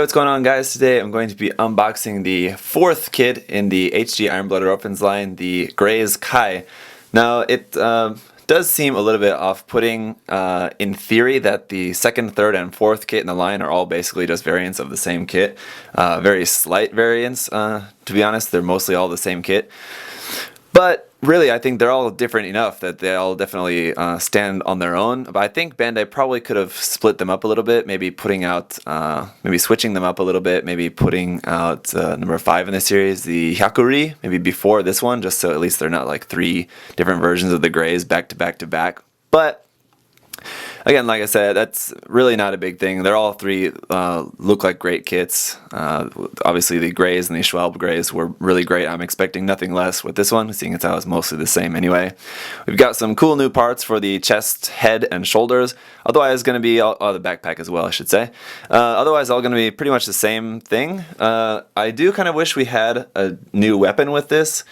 Hey, what's going on, guys? Today I'm going to be unboxing the fourth kit in the HG Iron-Blooded Orphans line, the Graze Kai. Now, it does seem a little bit off-putting in theory that the second, third, and fourth kit in the line are all basically just variants of the same kit. Very slight variants, to be honest. They're mostly all the same kit. But really, I think they're all different enough that they all definitely stand on their own. But I think Bandai probably could have split them up a little bit, maybe putting out, maybe switching them up a little bit, maybe putting out number 5 in the series, the Hyakuri, maybe before this one, just so at least they're not like 3 different versions of the Graze back to back to back. But again, like I said, that's really not a big thing. They're all 3 look like great kits. Obviously, the Graze and the HG Graze were really great. I'm expecting nothing less with this one, seeing as how it's mostly the same anyway. We've got some cool new parts for the chest, head, and shoulders. Otherwise, going to be all the backpack as well, I should say. Otherwise, all going to be pretty much the same thing. I do kind of wish we had a new weapon with this,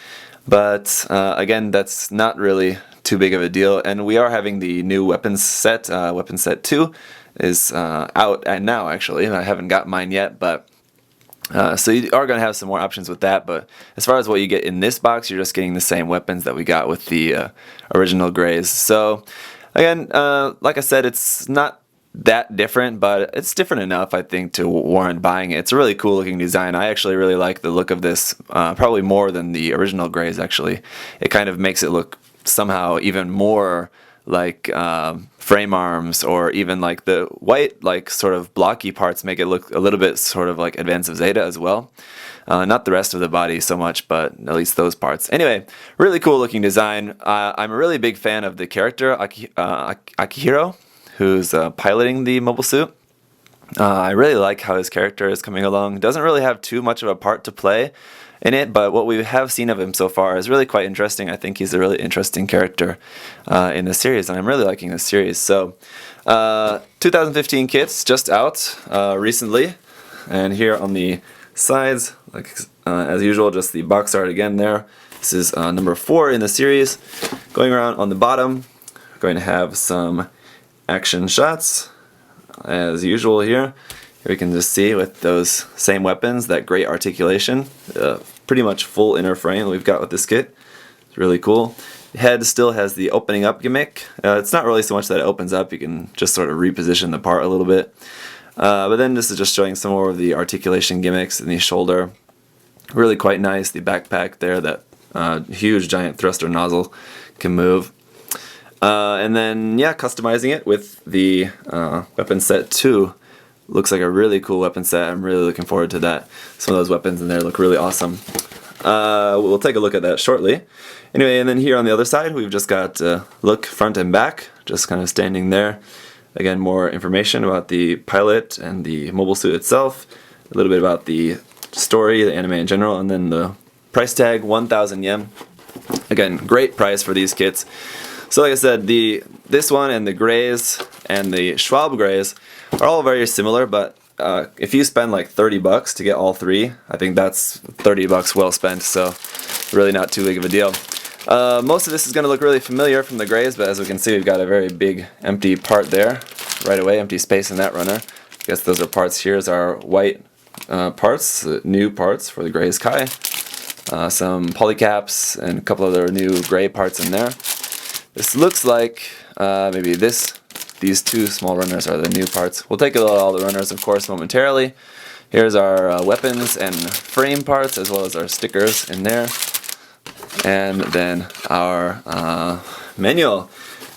but again, that's not really too big of a deal, and we are having the new weapons set. Weapon set 2 is out and now, actually. I haven't got mine yet, but so you are going to have some more options with that. But as far as what you get in this box, you're just getting the same weapons that we got with the original Graze. So again, like I said, it's not that different, but it's different enough, I think, to warrant buying it. It's a really cool looking design. I actually really like the look of this, probably more than the original Graze, actually. It kind of makes it look somehow even more like frame arms, or even like the white, like sort of blocky parts make it look a little bit sort of like Advance of Zeta as well. Not the rest of the body so much, but at least those parts. Anyway, really cool looking design. I'm a really big fan of the character Akihiro, who's piloting the mobile suit. I really like how his character is coming along. Doesn't really have too much of a part to play in it, but what we have seen of him so far is really quite interesting. I think he's a really interesting character in the series, and I'm really liking this series. So 2015 kits just out recently, and here on the sides, like as usual, just the box art again there. This is number 4 in the series. Going around on the bottom, we're going to have some action shots as usual here. Here we can just see with those same weapons, that great articulation, pretty much full inner frame that we've got with this kit. It's really cool. The head still has the opening up gimmick. It's not really so much that it opens up, you can just sort of reposition the part a little bit. But then this is just showing some more of the articulation gimmicks in the shoulder. Really quite nice. The backpack there, that huge giant thruster nozzle can move. And then, yeah, customizing it with the weapon set 2. Looks like a really cool weapon set. I'm really looking forward to that. Some of those weapons in there look really awesome. We'll take a look at that shortly. Anyway, and then here on the other side, we've just got look front and back, just kind of standing there. Again, more information about the pilot and the mobile suit itself, a little bit about the story, the anime in general, and then the price tag, 1,000 yen. Again, great price for these kits. So like I said, this one and the Graze and the HG Graze are all very similar, but if you spend like 30 bucks to get all 3, I think that's 30 bucks well spent, so really not too big of a deal. Most of this is going to look really familiar from the Graze, but as we can see, we've got a very big empty part there right away, empty space in that runner. I guess those are parts. Here's our white parts, new parts for the Graze Kai. Some polycaps and a couple other new gray parts in there. This looks like maybe these 2 small runners are the new parts. We'll take a look at all the runners, of course, momentarily. Here's our weapons and frame parts, as well as our stickers in there. And then our manual.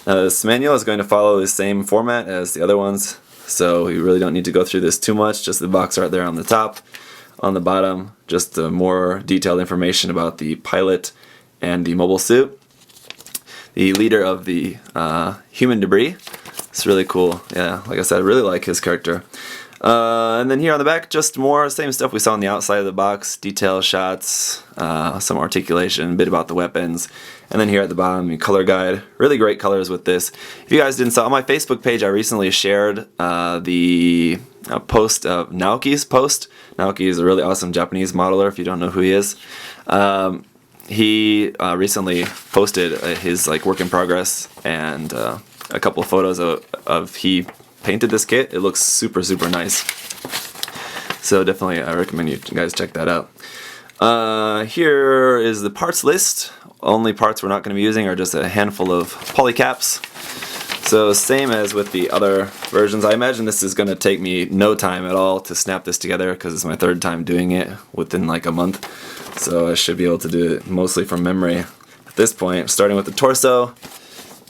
Now, this manual is going to follow the same format as the other ones, so we really don't need to go through this too much. Just the box art there on the top. On the bottom, just more detailed information about the pilot and the mobile suit. The leader of the human debris. It's really cool. Yeah, like I said, I really like his character. And then here on the back, just more same stuff we saw on the outside of the box. Detail shots, some articulation, a bit about the weapons. And then here at the bottom, the color guide. Really great colors with this. If you guys didn't saw, on my Facebook page, I recently shared the post of Naoki's post. Naoki is a really awesome Japanese modeler, if you don't know who he is. He recently posted his work in progress and a couple of photos of he painted this kit. It looks super nice. So definitely I recommend you guys check that out. Here is the parts list. Only parts we're not going to be using are just a handful of polycaps. So same as with the other versions. I imagine this is going to take me no time at all to snap this together because it's my third time doing it within like a month. So I should be able to do it mostly from memory at this point, starting with the torso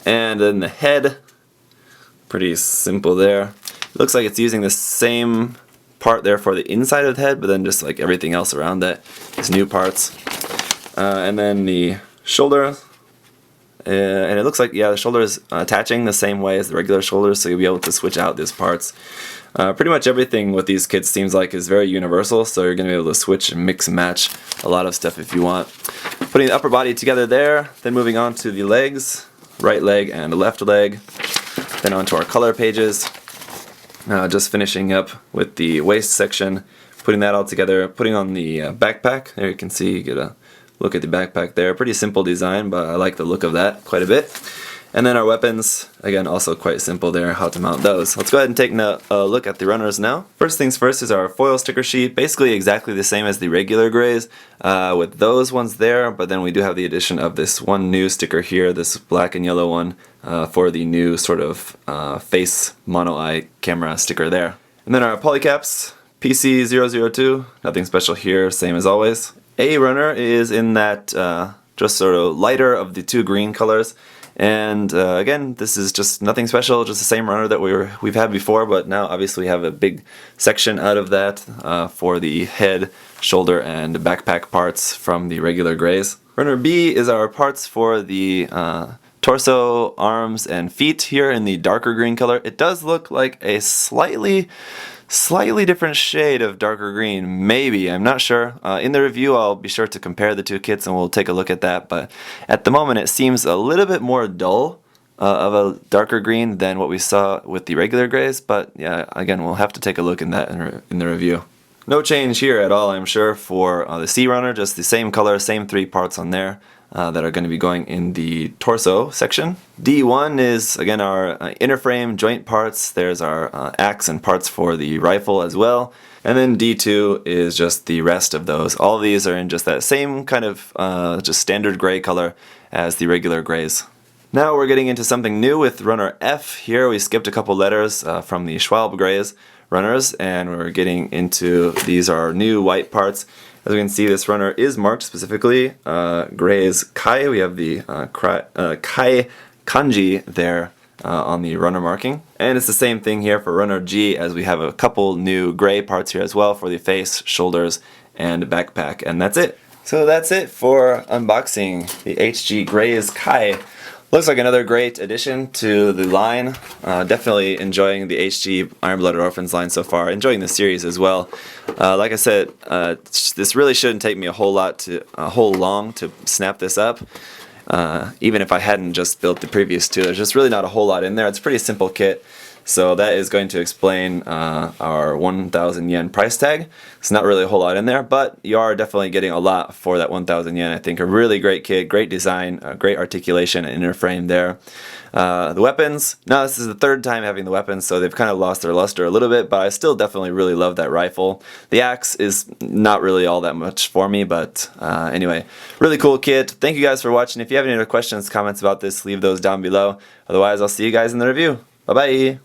and then the head. Pretty simple there. It looks like it's using the same part there for the inside of the head, but then just like everything else around that is new parts. And then the shoulder. And it looks like, yeah, the shoulder is attaching the same way as the regular shoulders, so you'll be able to switch out these parts. Pretty much everything with these kits seems like is very universal, so you're going to be able to switch and mix and match a lot of stuff if you want. Putting the upper body together there, then moving on to the legs, right leg and left leg, then onto our color pages. Just finishing up with the waist section, putting that all together, putting on the backpack. There you can see, you get a look at the backpack there. Pretty simple design, but I like the look of that quite a bit. And then our weapons, again, also quite simple there, how to mount those. Let's go ahead and take a look at the runners now. First things first is our foil sticker sheet, basically exactly the same as the regular Graze with those ones there, but then we do have the addition of this one new sticker here, this black and yellow one for the new sort of face mono eye camera sticker there. And then our polycaps, PC002, nothing special here, same as always. A runner is in that just sort of lighter of the two green colors, and again, this is just nothing special, just the same runner that we've had before, but now obviously we have a big section out of that for the head, shoulder, and backpack parts from the regular Graze. Runner B is our parts for the torso, arms, and feet here in the darker green color. It does look like a slightly different shade of darker green, maybe, I'm not sure. In the review I'll be sure to compare the two kits and we'll take a look at that, but at the moment it seems a little bit more dull of a darker green than what we saw with the regular Graze, but yeah, again, we'll have to take a look in that in the review. No change here at all, I'm sure, for the C runner, just the same color, same three parts on there. That are going to be going in the torso section. D1 is, again, our inner frame joint parts. There's our axe and parts for the rifle as well. And then D2 is just the rest of those. All of these are in just that same kind of just standard gray color as the regular Graze. Now we're getting into something new with runner F. Here we skipped a couple letters from the Schwalbe Graze runners, and we're getting into, these are new white parts. As we can see, this runner is marked specifically Graze Kai. We have the Kai kanji there on the runner marking. And it's the same thing here for runner G, as we have a couple new gray parts here as well for the face, shoulders, and backpack. And that's it. So that's it for unboxing the HG Graze Kai. Looks like another great addition to the line. Definitely enjoying the HG Iron-Blooded Orphans line so far. Enjoying the series as well. Like I said, this really shouldn't take me a whole long to snap this up. Even if I hadn't just built the previous two, there's just really not a whole lot in there. It's a pretty simple kit. So that is going to explain our 1,000 yen price tag. It's not really a whole lot in there, but you are definitely getting a lot for that 1,000 yen. I think a really great kit, great design, great articulation and inner frame there. The weapons, now this is the third time having the weapons, so they've kind of lost their luster a little bit, but I still definitely really love that rifle. The axe is not really all that much for me, but anyway, really cool kit. Thank you guys for watching. If you have any other questions, comments about this, leave those down below. Otherwise, I'll see you guys in the review. Bye-bye!